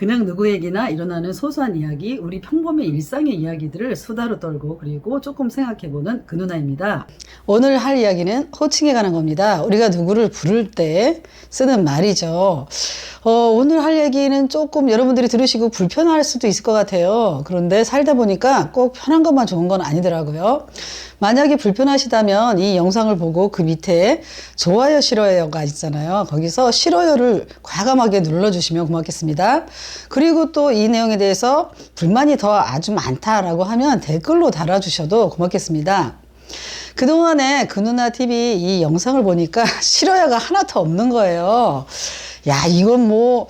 그냥 누구에게나 일어나는 소소한 이야기, 우리 평범의 일상의 이야기들을 수다로 떨고 그리고 조금 생각해보는 그 누나입니다. 오늘 할 이야기는 호칭에 관한 겁니다. 우리가 누구를 부를 때 쓰는 말이죠. 오늘 할 얘기는 조금 여러분들이 들으시고 불편할 수도 있을 것 같아요. 그런데 살다 보니까 꼭 편한 것만 좋은 건 아니더라고요. 만약에 불편하시다면 이 영상을 보고 그 밑에 좋아요, 싫어요가 있잖아요. 거기서 싫어요를 과감하게 눌러주시면 고맙겠습니다. 그리고 또 이 내용에 대해서 불만이 더 아주 많다라고 하면 댓글로 달아주셔도 고맙겠습니다. 그동안에 그 누나 TV 이 영상을 보니까 싫어요가 하나도 없는 거예요. 야, 이건 뭐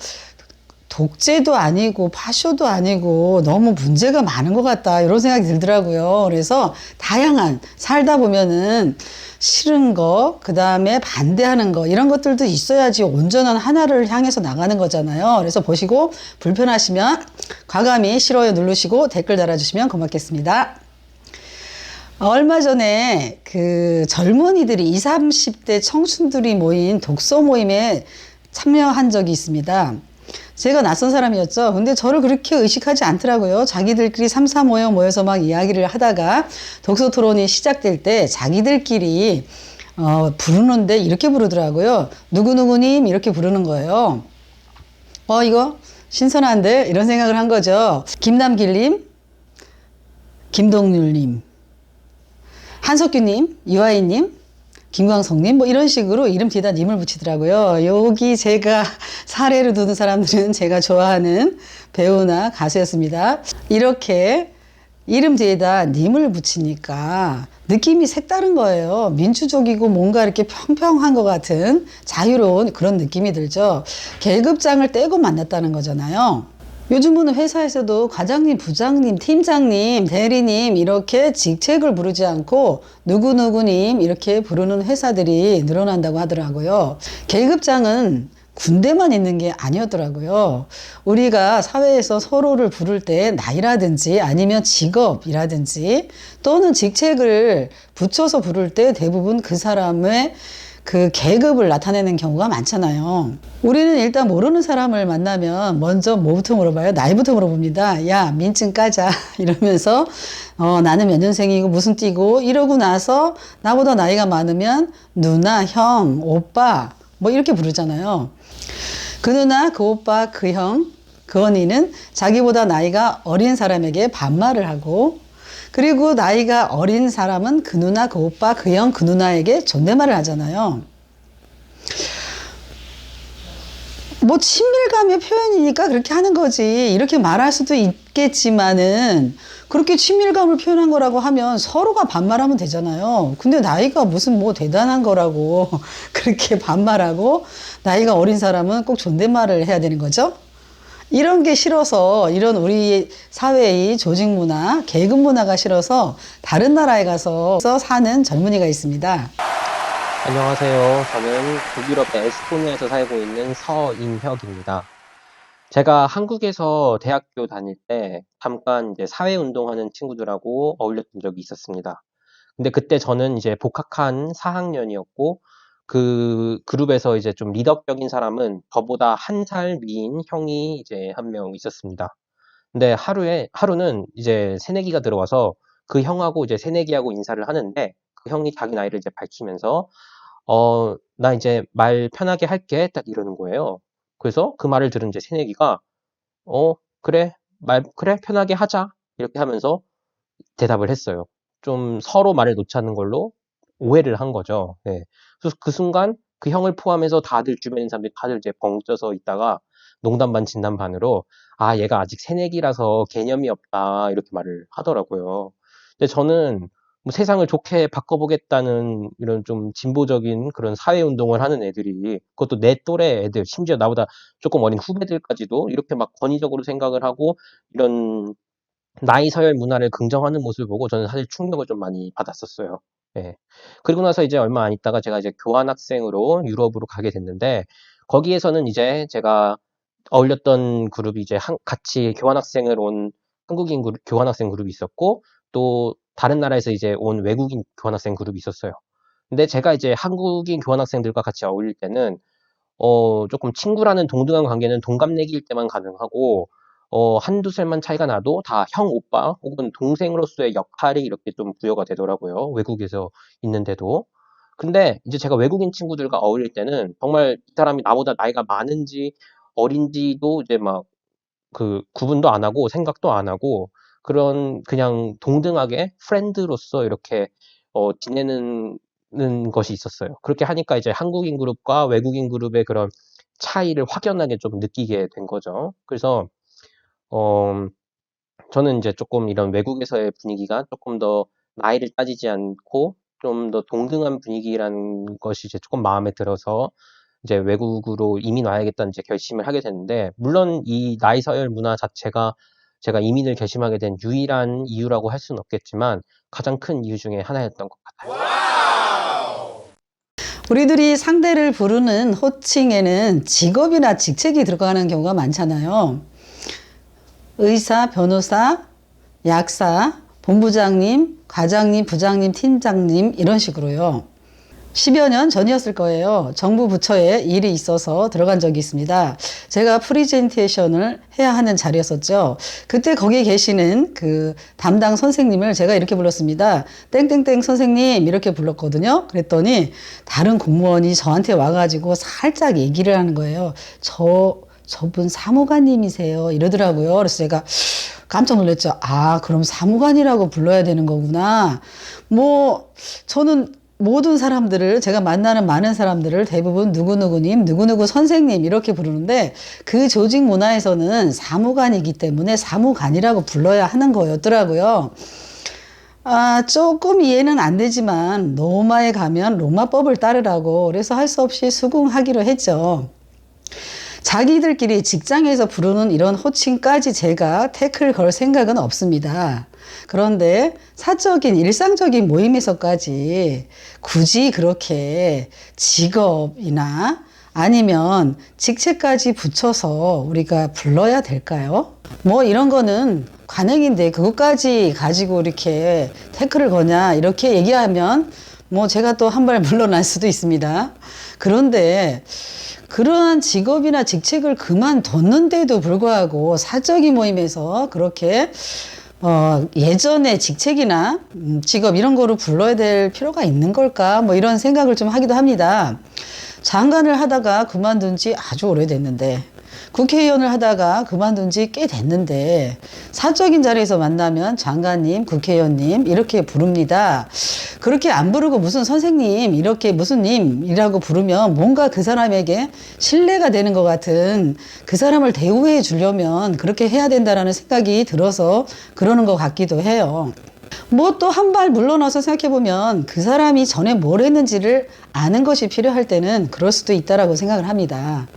독재도 아니고 파쇼도 아니고 너무 문제가 많은 것 같다 이런 생각이 들더라고요. 그래서 다양한 살다 보면은 싫은 거, 그 다음에 반대하는 거 이런 것들도 있어야지 온전한 하나를 향해서 나가는 거잖아요. 그래서 보시고 불편하시면 과감히 싫어요 누르시고 댓글 달아주시면 고맙겠습니다. 얼마 전에 그 젊은이들이 20, 30대 청춘들이 모인 독서 모임에 참여한 적이 있습니다. 제가 낯선 사람이었죠. 근데 저를 그렇게 의식하지 않더라고요. 자기들끼리 3, 4 모여서 막 이야기를 하다가 독서 토론이 시작될 때 자기들끼리 부르는데 이렇게 부르더라고요. 누구누구님 이렇게 부르는 거예요. 이거 신선한데? 이런 생각을 한 거죠. 김남길님, 김동률님, 한석규님, 유아인님, 김광석님 뭐 이런 식으로 이름 뒤에다 님을 붙이더라고요. 여기 제가 사례를 두는 사람들은 제가 좋아하는 배우나 가수였습니다. 이렇게 이름 뒤에다 님을 붙이니까 느낌이 색다른 거예요. 민주적이고 뭔가 이렇게 평평한 것 같은 자유로운 그런 느낌이 들죠. 계급장을 떼고 만났다는 거잖아요. 요즘은 회사에서도 과장님, 부장님, 팀장님, 대리님 이렇게 직책을 부르지 않고 누구누구님 이렇게 부르는 회사들이 늘어난다고 하더라고요. 계급장은 군대만 있는 게 아니었더라고요. 우리가 사회에서 서로를 부를 때 나이라든지 아니면 직업이라든지 또는 직책을 붙여서 부를 때 대부분 그 사람의 그 계급을 나타내는 경우가 많잖아요. 우리는 일단 모르는 사람을 만나면 먼저 뭐부터 물어봐요? 나이부터 물어봅니다. 야, 민증 까자. 이러면서 나는 몇 년생이고 무슨 띠고 이러고 나서 나보다 나이가 많으면 누나, 형, 오빠 뭐 이렇게 부르잖아요. 그 누나, 그 오빠, 그 형, 그 언니는 자기보다 나이가 어린 사람에게 반말을 하고 그리고 나이가 어린 사람은 그 누나, 그 오빠, 그 형, 그 누나에게 존댓말을 하잖아요. 뭐 친밀감의 표현이니까 그렇게 하는 거지. 이렇게 말할 수도 있겠지만은 그렇게 친밀감을 표현한 거라고 하면 서로가 반말하면 되잖아요. 근데 나이가 무슨 뭐 대단한 거라고 그렇게 반말하고 나이가 어린 사람은 꼭 존댓말을 해야 되는 거죠. 이런 게 싫어서 이런 우리 사회의 조직 문화, 계급 문화가 싫어서 다른 나라에 가서 사는 젊은이가 있습니다. 안녕하세요. 저는 북유럽의 에스토니아에서 살고 있는 서인혁입니다. 제가 한국에서 대학교 다닐 때 잠깐 이제 사회운동하는 친구들하고 어울렸던 적이 있었습니다. 근데 그때 저는 이제 복학한 4학년이었고, 그 그룹에서 이제 좀 리더격인 사람은 저보다 한 살 위인 형이 이제 한 명 있었습니다. 근데 하루는 이제 새내기가 들어와서 그 형하고 이제 새내기하고 인사를 하는데 그 형이 자기 나이를 이제 밝히면서 나 이제 말 편하게 할게. 딱 이러는 거예요. 그래서 그 말을 들은 이제 새내기가, 그래. 그래. 편하게 하자. 이렇게 하면서 대답을 했어요. 좀 서로 말을 놓지 않는 걸로 오해를 한 거죠. 네. 그래서 그 순간 그 형을 포함해서 다들 주변에 있는 사람들이 다들 이제 벙 쪄서 있다가 농담 반 진담 반으로 얘가 아직 새내기라서 개념이 없다. 이렇게 말을 하더라고요. 근데 저는 뭐 세상을 좋게 바꿔보겠다는 이런 좀 진보적인 그런 사회운동을 하는 애들이 그것도 내 또래 애들 심지어 나보다 조금 어린 후배들까지도 이렇게 막 권위적으로 생각을 하고 이런 나이 서열 문화를 긍정하는 모습을 보고 저는 사실 충격을 좀 많이 받았었어요. 예. 그리고 나서 이제 얼마 안 있다가 제가 이제 교환학생으로 유럽으로 가게 됐는데 거기에서는 이제 제가 어울렸던 그룹이 이제 같이 교환학생을 온 한국인 교환학생 그룹이 있었고 또 다른 나라에서 이제 온 외국인 교환학생 그룹이 있었어요. 근데 제가 이제 한국인 교환학생들과 같이 어울릴 때는 조금 친구라는 동등한 관계는 동갑내기일 때만 가능하고, 한두 살만 차이가 나도 다 형, 오빠 혹은 동생으로서의 역할이 이렇게 좀 부여가 되더라고요. 외국에서 있는데도. 근데 이제 제가 외국인 친구들과 어울릴 때는 정말 이 사람이 나보다 나이가 많은지 어린지도 이제 막 구분도 안 하고 생각도 안 하고 그런 그냥 동등하게 프렌드로서 이렇게 지내는 것이 있었어요. 그렇게 하니까 이제 한국인 그룹과 외국인 그룹의 그런 차이를 확연하게 좀 느끼게 된 거죠. 그래서 어, 저는 이제 조금 이런 외국에서의 분위기가 조금 더 나이를 따지지 않고 좀 더 동등한 분위기라는 것이 이제 조금 마음에 들어서 이제 외국으로 이민 와야겠다는 이제 결심을 하게 됐는데, 물론 이 나이 서열 문화 자체가 제가 이민을 결심하게 된 유일한 이유라고 할 수는 없겠지만 가장 큰 이유 중에 하나였던 것 같아요. 우리들이 상대를 부르는 호칭에는 직업이나 직책이 들어가는 경우가 많잖아요. 의사, 변호사, 약사, 본부장님, 과장님, 부장님, 팀장님 이런 식으로요. 10여 년 전이었을 거예요. 정부 부처에 일이 있어서 들어간 적이 있습니다. 제가 프리젠테이션을 해야 하는 자리였었죠. 그때 거기 계시는 그 담당 선생님을 제가 이렇게 불렀습니다. 땡땡땡 선생님 이렇게 불렀거든요. 그랬더니 다른 공무원이 저한테 와가지고 살짝 얘기를 하는 거예요. 저분 사무관님이세요 이러더라고요. 그래서 제가 깜짝 놀랐죠. 아, 그럼 사무관이라고 불러야 되는 거구나. 저는 모든 사람들을, 제가 만나는 많은 사람들을 대부분 누구누구님, 누구누구 선생님 이렇게 부르는데 그 조직 문화에서는 사무관이기 때문에 사무관이라고 불러야 하는 거였더라고요. 아, 조금 이해는 안 되지만 로마에 가면 로마법을 따르라고 그래서 할 수 없이 수긍하기로 했죠. 자기들끼리 직장에서 부르는 이런 호칭까지 제가 태클 걸 생각은 없습니다. 그런데 사적인 일상적인 모임에서까지 굳이 그렇게 직업이나 아니면 직책까지 붙여서 우리가 불러야 될까요? 이런 거는 관행인데 그것까지 가지고 이렇게 태클을 거냐 이렇게 얘기하면 제가 또 한 발 물러날 수도 있습니다. 그런데 그러한 직업이나 직책을 그만뒀는데도 불구하고 사적인 모임에서 그렇게 예전의 직책이나 직업 이런 거를 불러야 될 필요가 있는 걸까? 이런 생각을 좀 하기도 합니다. 장관을 하다가 그만둔 지 아주 오래됐는데, 국회의원을 하다가 그만둔 지 꽤 됐는데, 사적인 자리에서 만나면 장관님, 국회의원님 이렇게 부릅니다. 그렇게 안 부르고 무슨 선생님, 이렇게 무슨 님이라고 부르면 뭔가 그 사람에게 신뢰가 되는 것 같은, 그 사람을 대우해 주려면 그렇게 해야 된다라는 생각이 들어서 그러는 것 같기도 해요. 또 한 발 물러나서 생각해보면 그 사람이 전에 뭘 했는지를 아는 것이 필요할 때는 그럴 수도 있다라고 생각을 합니다.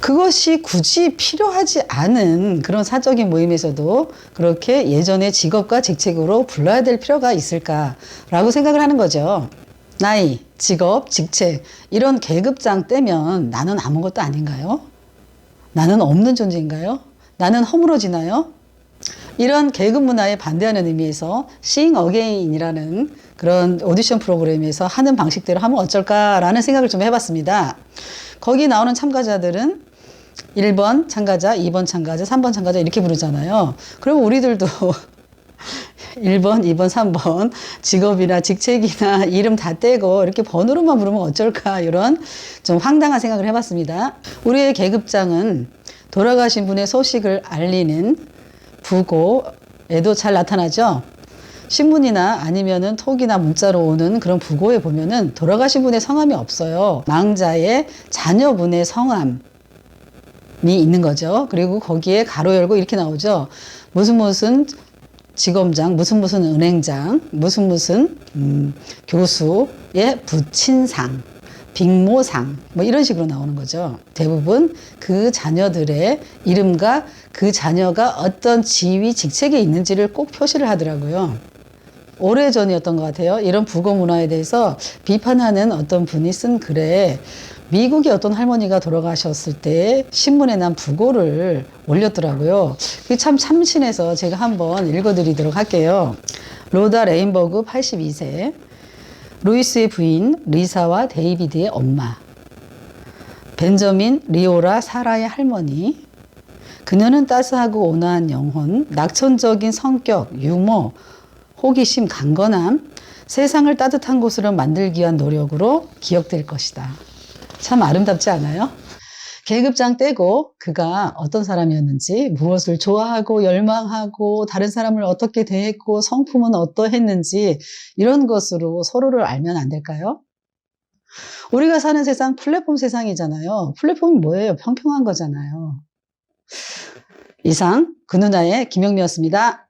그것이 굳이 필요하지 않은 그런 사적인 모임에서도 그렇게 예전의 직업과 직책으로 불러야 될 필요가 있을까라고 생각을 하는 거죠. 나이, 직업, 직책 이런 계급장 떼면 나는 아무것도 아닌가요? 나는 없는 존재인가요? 나는 허물어지나요? 이런 계급 문화에 반대하는 의미에서 Seeing Again이라는 그런 오디션 프로그램에서 하는 방식대로 하면 어쩔까라는 생각을 좀 해봤습니다. 거기 나오는 참가자들은 1번 참가자, 2번 참가자, 3번 참가자 이렇게 부르잖아요. 그러면 우리들도 1번, 2번, 3번 직업이나 직책이나 이름 다 떼고 이렇게 번호로만 부르면 어쩔까 이런 좀 황당한 생각을 해봤습니다. 우리의 계급장은 돌아가신 분의 소식을 알리는 부고에도 잘 나타나죠. 신문이나 아니면은 톡이나 문자로 오는 그런 부고에 보면은 돌아가신 분의 성함이 없어요. 망자의 자녀분의 성함이 있는 거죠. 그리고 거기에 가로 열고 이렇게 나오죠. 무슨 직업장, 무슨 은행장, 무슨 교수의 부친상, 빅모상 이런 식으로 나오는 거죠. 대부분 그 자녀들의 이름과 그 자녀가 어떤 지위 직책에 있는지를 꼭 표시를 하더라고요. 오래전이었던 것 같아요. 이런 부고 문화에 대해서 비판하는 어떤 분이 쓴 글에 미국의 어떤 할머니가 돌아가셨을 때 신문에 난 부고를 올렸더라고요. 그게 참 참신해서 제가 한번 읽어드리도록 할게요. 로다 레인버그 82세, 루이스의 부인 리사와 데이비드의 엄마, 벤저민 리오라 사라의 할머니. 그녀는 따스하고 온화한 영혼, 낙천적인 성격, 유머, 호기심, 강건함, 세상을 따뜻한 곳으로 만들기 위한 노력으로 기억될 것이다. 참 아름답지 않아요? 계급장 떼고 그가 어떤 사람이었는지, 무엇을 좋아하고 열망하고 다른 사람을 어떻게 대했고 성품은 어떠했는지 이런 것으로 서로를 알면 안 될까요? 우리가 사는 세상 플랫폼 세상이잖아요. 플랫폼이 뭐예요? 평평한 거잖아요. 이상 그 누나의 김영미였습니다.